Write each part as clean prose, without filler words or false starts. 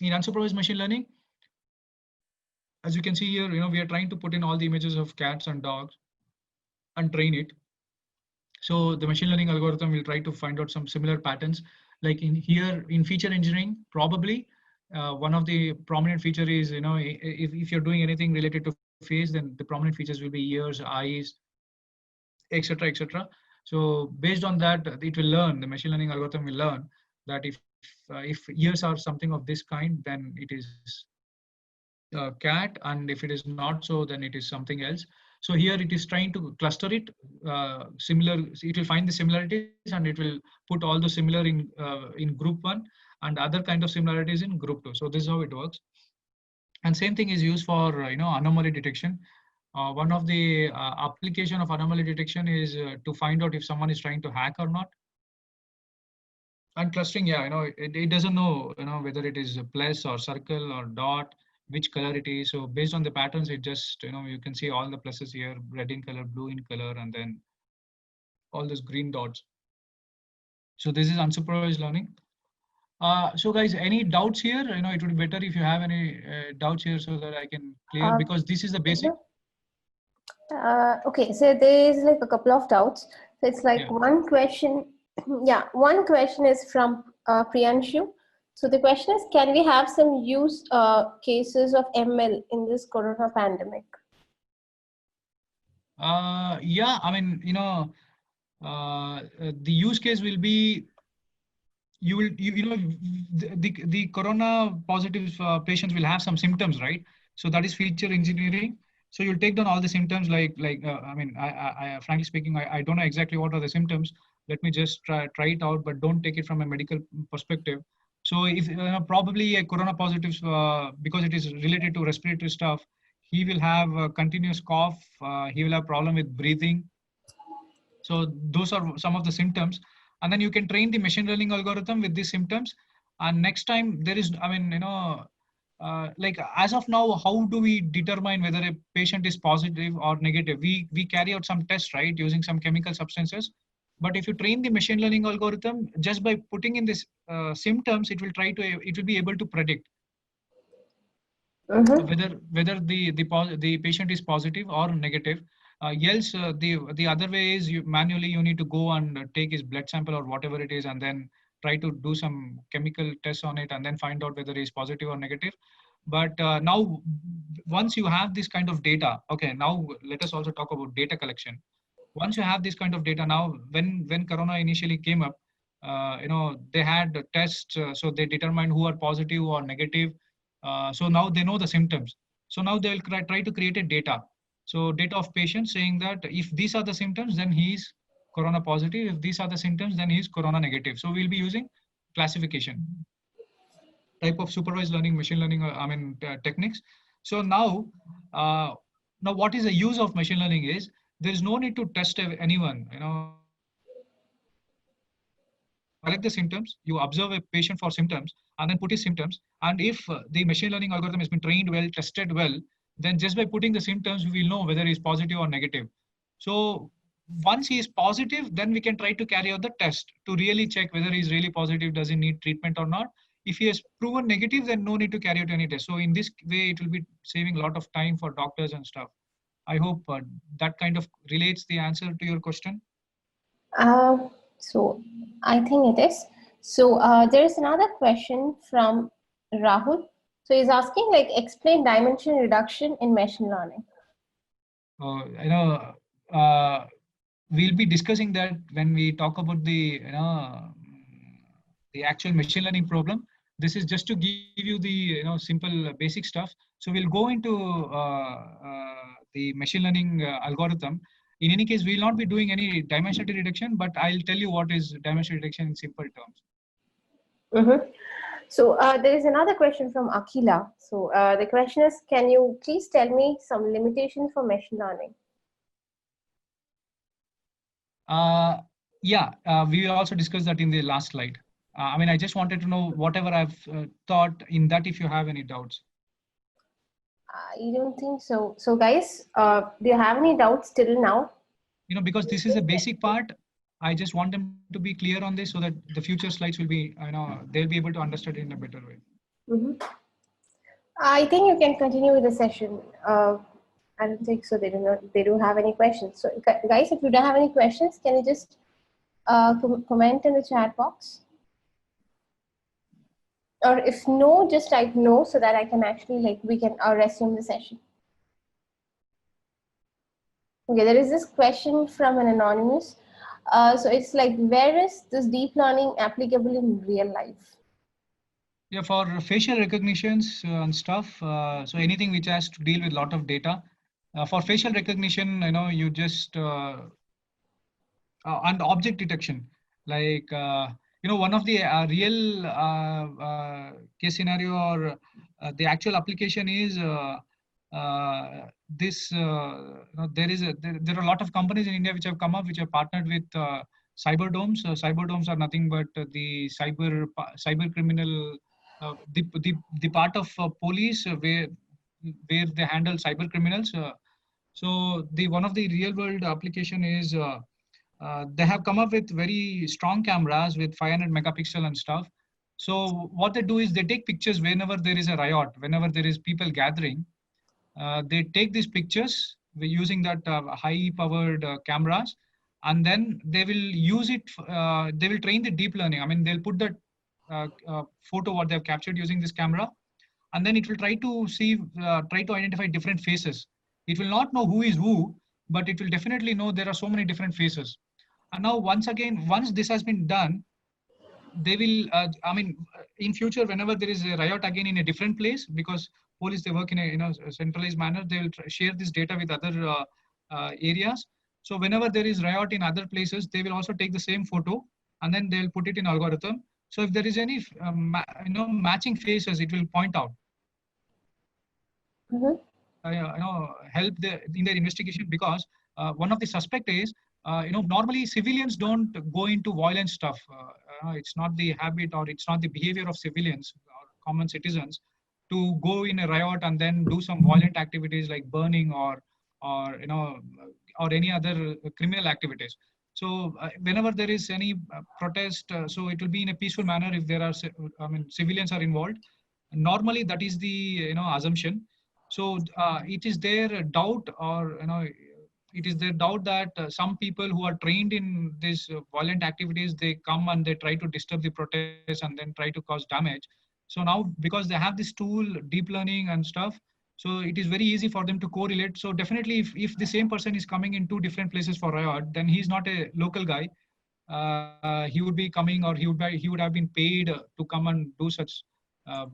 in unsupervised machine learning, as you can see here, we are trying to put in all the images of cats and dogs and train it. So the machine learning algorithm will try to find out some similar patterns. Like in here in feature engineering, probably one of the prominent feature is, if you're doing anything related to face, then the prominent features will be ears, eyes, etc., etc. So based on that, it will learn. The machine learning algorithm will learn that if ears are something of this kind, then it is cat, and if it is not so, then it is something else. So here it is trying to cluster it similar. It will find the similarities and it will put all the similar in group one and other kind of similarities in group two. So this is how it works. And same thing is used for anomaly detection. One of the application of anomaly detection is to find out if someone is trying to hack or not. And clustering, yeah, it doesn't know, whether it is a plus or circle or dot, which color it is. So based on the patterns, it just, you can see all the pluses here, red in color, blue in color, and then all those green dots. So this is unsupervised learning. So guys, any doubts here? It would be better if you have any doubts here so that I can clear, because this is the basic. Okay, so there is like a couple of doubts. So it's like Yeah. one question. Yeah, one question is from Priyanshu. So the question is, can we have some use cases of ML in this corona pandemic? Yeah, I mean, the use case will be, the corona positive patients will have some symptoms, right? So that is feature engineering. So you'll take down all the symptoms, I mean, I frankly speaking, I don't know exactly what are the symptoms. Let me just try it out, but don't take it from a medical perspective. So if probably a corona positive, because it is related to respiratory stuff, he will have a continuous cough. He will have problem with breathing. So those are some of the symptoms. And then you can train the machine learning algorithm with these symptoms. And next time there is, I mean, like as of now, how do we determine whether a patient is positive or negative? We carry out some tests, right, using some chemical substances. But if you train the machine learning algorithm just by putting in this symptoms, it will be able to predict whether the patient is positive or negative. Else, the other way is you need to go and take his blood sample or whatever it is, and then try to do some chemical tests on it, and then find out whether he is positive or negative. But now, once you have this kind of data, okay, now let us also talk about data collection. Once you have this kind of data, now when Corona initially came up, they had tests, so they determined who are positive or negative. So now they know the symptoms. So now they'll try to create a data. So data of patients saying that if these are the symptoms, then he is corona positive. If these are the symptoms, then he is corona negative. So we'll be using classification type of supervised learning, machine learning, techniques. So now what is the use of machine learning is, there is no need to test anyone. Collect the symptoms, you observe a patient for symptoms, and then put his symptoms. And if the machine learning algorithm has been trained well, tested well, then just by putting the symptoms, we will know whether he's positive or negative. So once he is positive, then we can try to carry out the test to really check whether he's really positive, does he need treatment or not. If he has proven negative, then no need to carry out any test. So in this way, it will be saving a lot of time for doctors and stuff. I hope that kind of relates the answer to your question. So I think it is. So there is another question from Rahul. So he's asking, like, explain dimension reduction in machine learning. We'll be discussing that when we talk about the actual machine learning problem. This is just to give you the simple basic stuff. So we'll go into the machine learning algorithm. In any case, we'll not be doing any dimensionality reduction, but I'll tell you what is dimensionality reduction in simple terms. So there is another question from Akila. So the question is, can you please tell me some limitations for machine learning? We also discussed that in the last slide. I just wanted to know whatever I've thought in that, if you have any doubts. I don't think so. So guys, do you have any doubts till now? Because this is a basic part, I just want them to be clear on this so that the future slides will be, they'll be able to understand it in a better way. Mhm. I think you can continue with the session. I don't think so. They don't have any questions. So, guys, if you don't have any questions, can you just comment in the chat box? Or if no, just type no so that I can actually we can resume the session. Okay, there is this question from an anonymous. So it's like, where is this deep learning applicable in real life? Yeah, for facial recognitions and stuff. So anything which has to deal with a lot of data. For facial recognition, you just and object detection, like one of the real case scenario, or the actual application is this. There are a lot of companies in India which have come up, which have partnered with cyberdomes. Cyberdomes are nothing but the cyber criminal, the part of police where they handle cyber criminals. So the one of the real world application is they have come up with very strong cameras with 500 megapixel and stuff. So what they do is they take pictures whenever there is a riot, whenever there is people gathering. They take these pictures using that high powered cameras, and then they will use it. They will train the deep learning. I mean, they'll put that photo what they have captured using this camera, and then it will try to identify different faces. It will not know who is who, but it will definitely know there are so many different faces. And now once this has been done, they will in future, whenever there is a riot again in a different place, because police, they work in a centralized manner, they will share this data with other areas. So whenever there is riot in other places, they will also take the same photo, and then they'll put it in algorithm. So if there is any matching faces, it will point out. Mm-hmm. Help in their investigation, because one of the suspect is normally civilians don't go into violent stuff. It's not the habit, or it's not the behavior of civilians or common citizens to go in a riot and then do some violent activities like burning, or any other criminal activities. So whenever there is any protest, so it will be in a peaceful manner if there are civilians are involved. Normally that is the assumption. So it is their doubt, or it is their doubt that some people who are trained in these violent activities, they come and they try to disturb the protest and then try to cause damage. So now, because they have this tool, deep learning and stuff, so it is very easy for them to correlate. So definitely, if the same person is coming in two different places for riot, then he's not a local guy. He would be coming, or he would have been paid to come and do such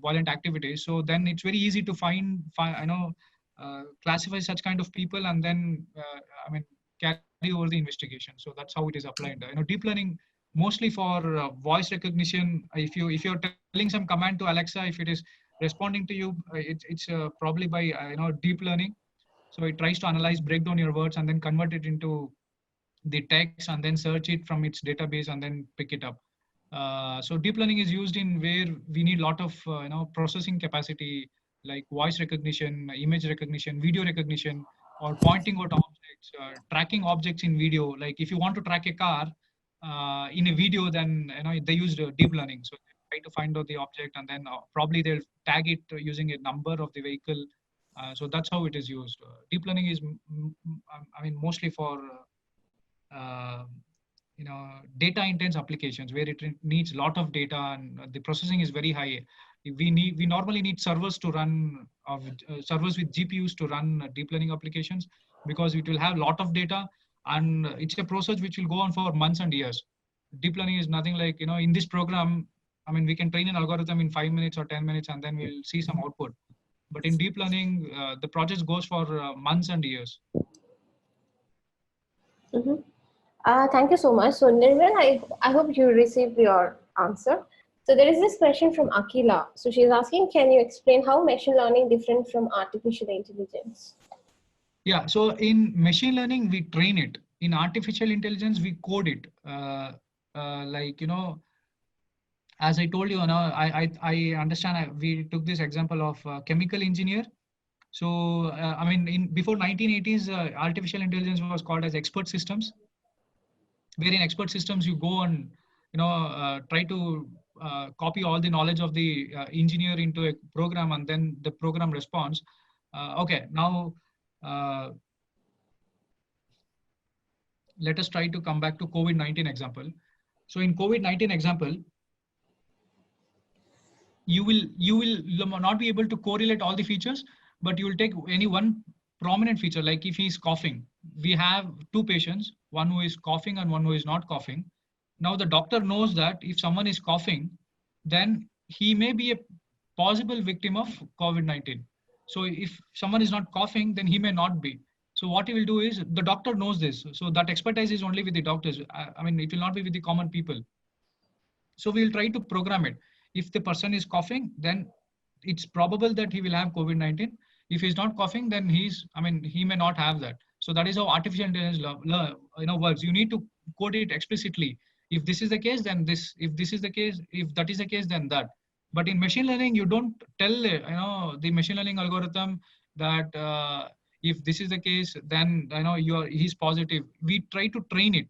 violent activities. So then it's very easy to classify such kind of people, and then carry over the investigation. So that's how it is applied. Deep learning mostly for voice recognition. If you're telling some command to Alexa, if it is responding to you, it's probably by deep learning. So it tries to analyze, break down your words, and then convert it into the text, and then search it from its database, and then pick it up. So deep learning is used in where we need a lot of processing capacity, like voice recognition, image recognition, video recognition, or pointing out objects, tracking objects in video. Like if you want to track a car in a video, then they use deep learning. So they try to find out the object, and then probably they'll tag it using a number of the vehicle. So that's how it is used. Deep learning is, mostly for uh, data intense applications where it needs a lot of data, and the processing is very high. We normally need servers to run servers with GPUs to run deep learning applications, because it will have a lot of data, and it's a process which will go on for months and years. Deep learning is nothing like, in this program, we can train an algorithm in 5 minutes or 10 minutes, and then we'll see some output. But in deep learning, the project goes for months and years. Mm-hmm. Thank you so much. So Nirmal, I hope you received your answer. So there is this question from Akila. So she's asking, can you explain how machine learning different from artificial intelligence? Yeah, so in machine learning, we train it. In artificial intelligence, we code it. As I told you, I understand. We took this example of chemical engineer. So, before 1980s, artificial intelligence was called as expert systems. Where in expert systems, you go and try to copy all the knowledge of the engineer into a program and then the program responds. Okay, now let us try to come back to COVID-19 example. So in COVID-19 example, you will not be able to correlate all the features, but you will take any one prominent feature. Like if he's coughing, we have two patients, one who is coughing and one who is not coughing. Now the doctor knows that if someone is coughing, then he may be a possible victim of COVID-19. So if someone is not coughing, then he may not be. So what he will do is, the doctor knows this. So that expertise is only with the doctors. I mean, it will not be with the common people. So we'll try to program it. If the person is coughing, then it's probable that he will have COVID-19. If he's not coughing, then he may not have that. So that is how artificial intelligence works. You need to code it explicitly. If this is the case, then this. If this is the case, if that is the case, then that. But in machine learning, you don't tell the machine learning algorithm that if this is the case, then he's positive. We try to train it.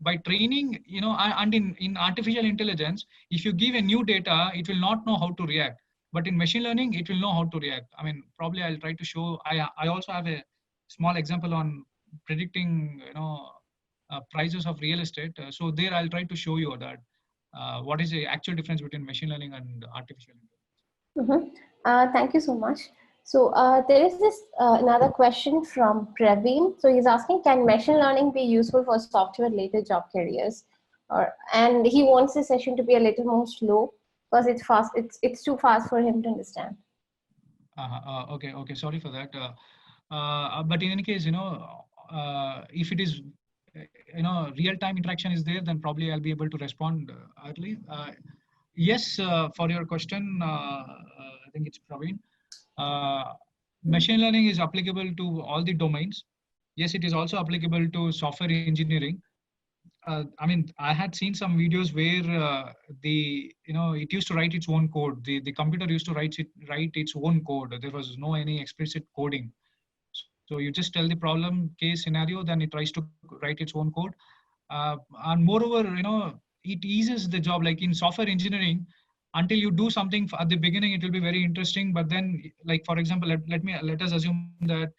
By training, and in artificial intelligence, if you give a new data, it will not know how to react. But in machine learning, it will know how to react. I mean, probably I'll try to show. I also have a small example on predicting, prices of real estate. So there, I'll try to show you that what is the actual difference between machine learning and artificial intelligence. Thank you so much. So there is this another question from Praveen. So he's asking, can machine learning be useful for software-related job careers? And he wants the session to be a little more slow because it's fast. It's too fast for him to understand. Okay. Sorry for that. But in any case, if it is, real-time interaction is there, then probably I'll be able to respond early. Yes, for your question, I think it's Praveen. Machine learning is applicable to all the domains. Yes, it is also applicable to software engineering. I mean, I had seen some videos where it used to write its own code. The computer used to write its own code. There was no any explicit coding. So you just tell the problem case scenario, then it tries to write its own code. And moreover, it eases the job. Like in software engineering, until you do something at the beginning, it will be very interesting. But then, like for example, let us assume that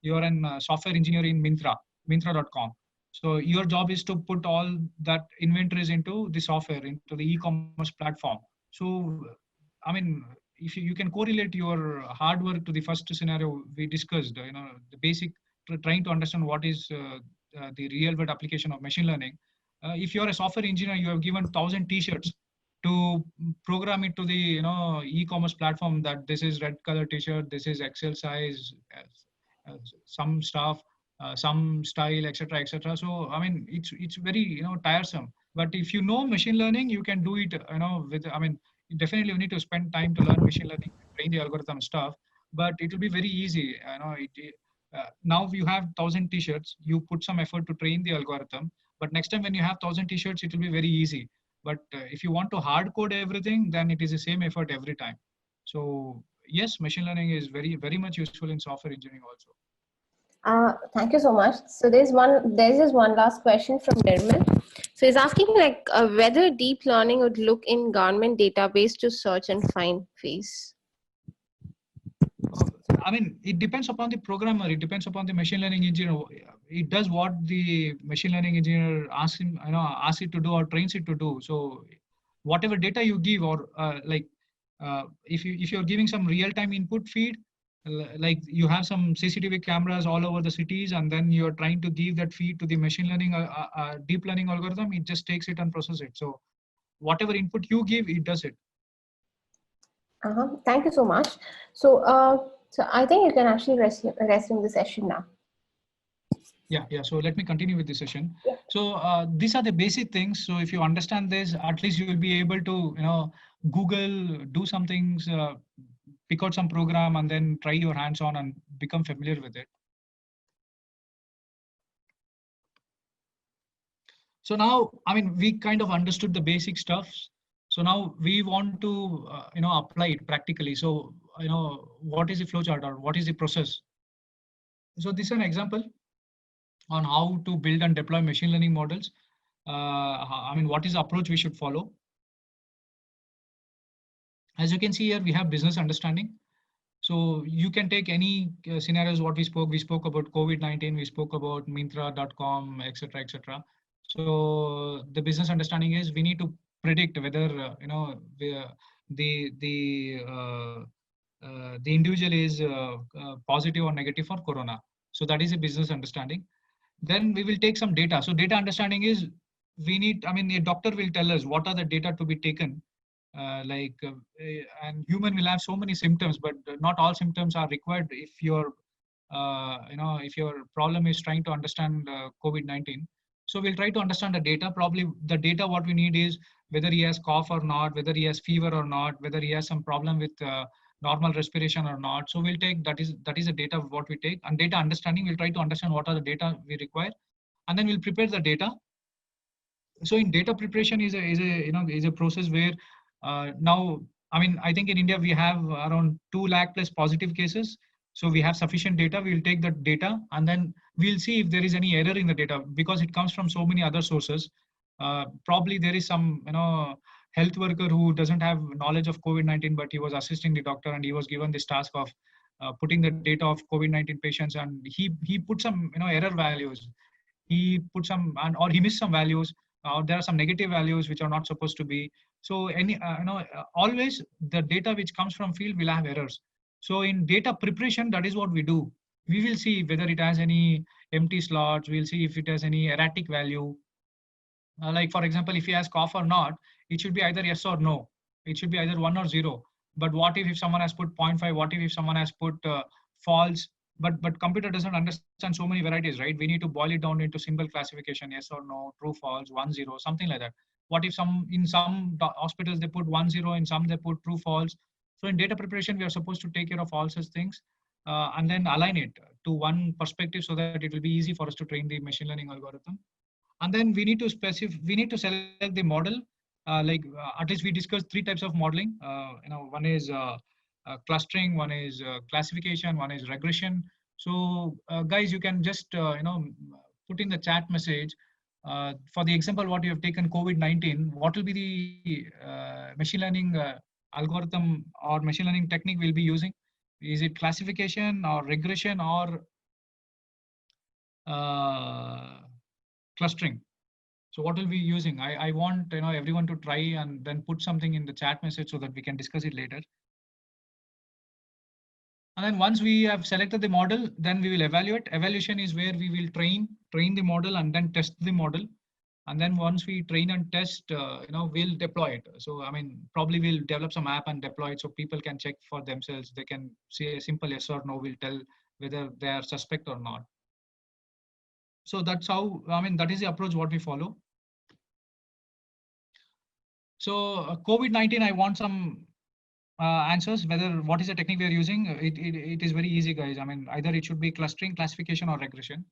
you're a software engineer in Myntra.com. So your job is to put all that inventories into the software, into the e-commerce platform. So, I mean, if you can correlate your hard work to the first scenario we discussed, the basic, trying to understand what is the real world application of machine learning. If you're a software engineer, you have given 1,000 t-shirts to program it to the e-commerce platform that this is red color t-shirt, this is XL size, some stuff, some style, etc. So I mean, it's very tiresome. But if you know machine learning, you can do it with, I mean, definitely you need to spend time to learn machine learning, train the algorithm stuff, but it will be very easy. Now you have 1,000 t-shirts, you put some effort to train the algorithm, but next time when you have 1,000 t-shirts, it will be very easy. But if you want to hard code everything, then it is the same effort every time. So yes, machine learning is very, very much useful in software engineering also. Thank you so much. So there's just one last question from Nirmal. So he's asking whether deep learning would look in government database to search and find face. I mean, it depends upon the programmer. It depends upon the machine learning engineer. It does what the machine learning engineer asks it to do or trains it to do. So whatever data you give, or if you're giving some real-time input feed, like you have some CCTV cameras all over the cities, and then you're trying to give that feed to the machine learning, deep learning algorithm, it just takes it and processes it. So whatever input you give, it does it. Thank you so much. So I think you can actually resume the session now. Yeah. So let me continue with the session. Yeah. So these are the basic things. So if you understand this, at least you will be able to, Google, do some things, pick out some program, and then try your hands on and become familiar with it. So now, I mean, we kind of understood the basic stuff. So now we want to, apply it practically. So, what is the flowchart or what is the process? So this is an example on how to build and deploy machine learning models. I mean, what is the approach we should follow? As you can see here, we have business understanding. So you can take any scenarios what we spoke about COVID-19, we spoke about Myntra.com, etc., etc. So the business understanding is we need to predict whether the individual is positive or negative for corona. So that is a business understanding. Then we will take some data. So data understanding is we need, I mean, a doctor will tell us what are the data to be taken. And human will have so many symptoms, but not all symptoms are required if your if your problem is trying to understand COVID-19. So we'll try to understand the data. Probably the data what we need is whether he has cough or not, whether he has fever or not, whether he has some problem with normal respiration or not. So we'll take that is the data what we take, and data understanding, we'll try to understand what are the data we require, and then we'll prepare the data. So in data preparation is a process where now, I mean, I think in India we have around 2 lakh plus positive cases. So we have sufficient data. We'll take the data and then we'll see if there is any error in the data, because it comes from so many other sources. Probably there is some health worker who doesn't have knowledge of COVID-19, but he was assisting the doctor and he was given this task of putting the data of COVID-19 patients, and he put some error values. He put some, or he missed some values, or there are some negative values which are not supposed to be. So always the data which comes from field will have errors. So in data preparation, that is what we do. We will see whether it has any empty slots. We'll see if it has any erratic value. Like for example, if he has cough or not, it should be either yes or no. It should be either 1 or 0. But what if someone has put 0.5? What if someone has put false? But computer doesn't understand so many varieties, right? We need to boil it down into simple classification: yes or no, true, false, 1, 0, something like that. What if in some hospitals they put 1, 0, in some they put true, false? So in data preparation, we are supposed to take care of all such things and then align it to one perspective so that it will be easy for us to train the machine learning algorithm. And then we need to select the model. At least we discussed 3 types of modeling. One is clustering, one is classification, one is regression. So guys, you can just put in the chat message for the example what you have taken COVID-19, what will be the machine learning algorithm or machine learning technique we'll be using. Is it classification or regression or clustering? So what will we be using? I want everyone to try and then put something in the chat message so that we can discuss it later. And then once we have selected the model, then we will evaluate. Evaluation is where we will train the model and then test the model. And then once we train and test, we'll deploy it. So I mean, probably we'll develop some app and deploy it so people can check for themselves. They can say a simple yes or no. We'll tell whether they are suspect or not. So that's how, I mean, that is the approach what we follow. So COVID-19, I want some answers, whether what is the technique we are using. It is very easy, guys. I mean, either it should be clustering, classification, or regression.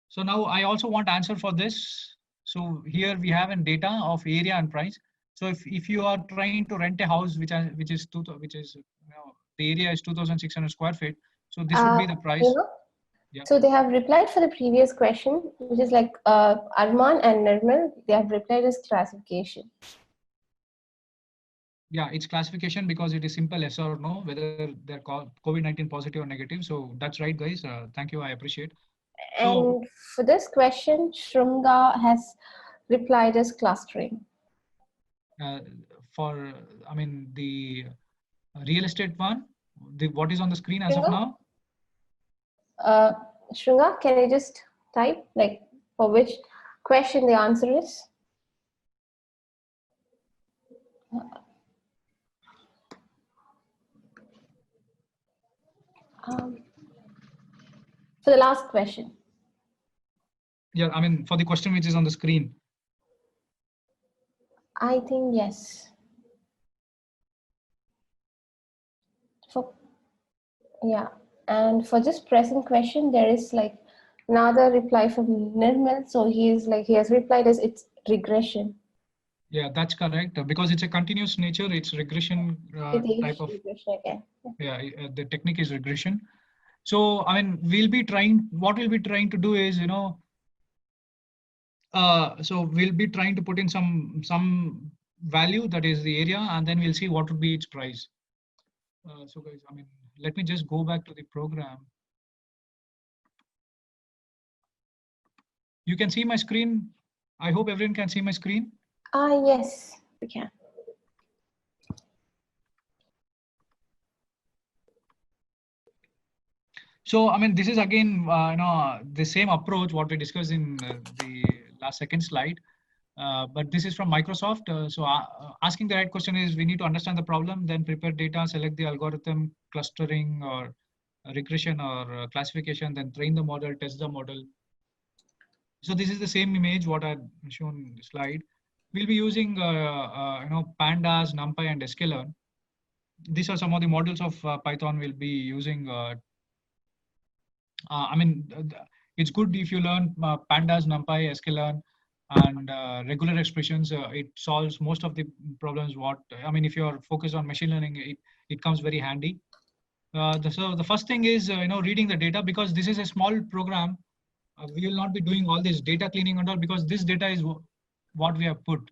So now I also want answer for this. So here we have in data of area and price. So if you are trying to rent a house which is the area is 2,600 square feet, so this would be the price. Yeah. So they have replied for the previous question, which is like Arman and Nirmal, they have replied as classification. Yeah, it's classification because it is simple yes or no, whether they're COVID-19 positive or negative. So that's right, guys. Thank you. I appreciate. And for this question, Shrunga has replied as clustering. For, I mean, the real estate one, what is on the screen as of now? Shrunga, can you just type like for which question the answer is? For the last question. Yeah, I mean, for the question which is on the screen. I think yes. Yeah, and for this present question, there is like another reply from Nirmal. So he has replied as it's regression. Yeah, that's correct. Because it's a continuous nature, it's regression type of. Regression again. Yeah, the technique is regression. So I mean, what we'll be trying to do is, so we'll be trying to put in some value, that is the area, and then we'll see what would be its price. So guys, I mean, let me just go back to the program. You can see my screen. I hope everyone can see my screen. Yes, we can. So, I mean, this is again, the same approach what we discussed in the last second slide, but this is from Microsoft. Asking the right question is, we need to understand the problem, then prepare data, select the algorithm, clustering or regression or classification, then train the model, test the model. So this is the same image what I've shown in the slide. We'll be using, pandas, NumPy, and sklearn. These are some of the models of Python we'll be using. It's good if you learn pandas, NumPy, sklearn, and regular expressions. It solves most of the problems. If you're focused on machine learning, it comes very handy. So the first thing is reading the data, because this is a small program. We will not be doing all this data cleaning and all, because this data is what we have put.